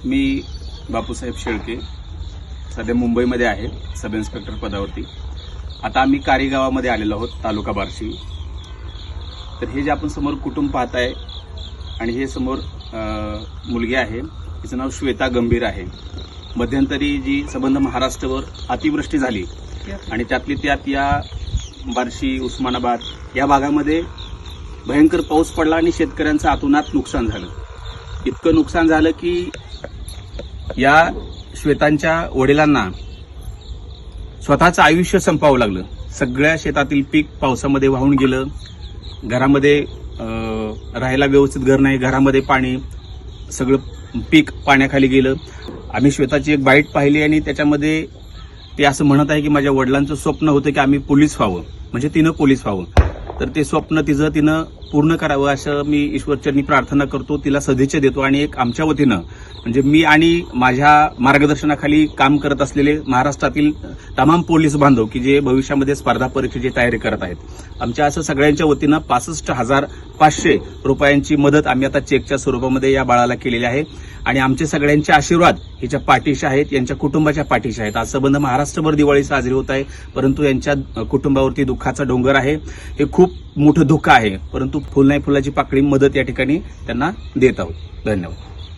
मी बापूसाहेब शेळके सध्या मुंबईमध्ये आहे सब इन्स्पेक्टर पदावरती। आता आम्ही कारी गावामध्ये आलेलो आहोत, तालुका बार्शी। तर हे जे आपण समोर कुटुंब पाहताय आणि हे समोर मुलगी आहे, तिचं नाव श्वेता गंभीर आहे। मध्यंतरी जी संबंध महाराष्ट्रावर अतिवृष्टी झाली आणि त्यातली त्यात या बार्शी उस्मानाबाद या भागामध्ये भयंकर पाऊस पडला आणि शेतकऱ्यांचं अतोनात नुकसान झालं। इतकं नुकसान झालं की या श्वेतांच्या वडिलांना स्वतःचं आयुष्य संपवावं लागलं। सगळ्या शेतातील पीक पावसामध्ये वाहून गेलं। घरामध्ये राहायला व्यवस्थित घर नाही, घरामध्ये पाणी, सगळं पीक पाण्याखाली गेलं। आम्ही श्वेताची एक बाईट पाहिली आणि त्याच्यामध्ये ते असं म्हणत आहे की माझ्या वडिलांचं स्वप्न होतं की आम्ही पोलीस व्हावं, म्हणजे तिनं पोलीस व्हावं। तर ते स्वप्न तिनं पूर्ण करावं असं मी ईश्वरचरणी प्रार्थना करतो, तिला सदिच्छा देतो। आणि एक आमच्या वतीनं म्हणजे मी आणि माझ्या मार्गदर्शनाखाली काम करत असलेले महाराष्ट्रातील तमाम पोलीस बांधव की जे भविष्यामध्ये स्पर्धा परीक्षेची तयारी करत आहेत, आमच्या असं सगळ्यांच्या वतीनं 65,500 रुपयांची मदत आम्ही आता चेकच्या स्वरूपामध्ये या बाळाला केलेली आहे। आणि आमचे सगळ्यांचे आशीर्वाद हिच्या पाठीशी आहेत, यांच्या कुटुंबाच्या पाठीशी आहेत। आज संबंध महाराष्ट्रभर दिवाळी साजरी होत आहे, परंतु यांच्या कुटुंबावरती दुःखाचा डोंगर आहे। हे खूप मोठं दुःख आहे, परंतु फुल नाही फुलाची पाकळी मदत या ठिकाणी त्यांना देत आहोत। धन्यवाद।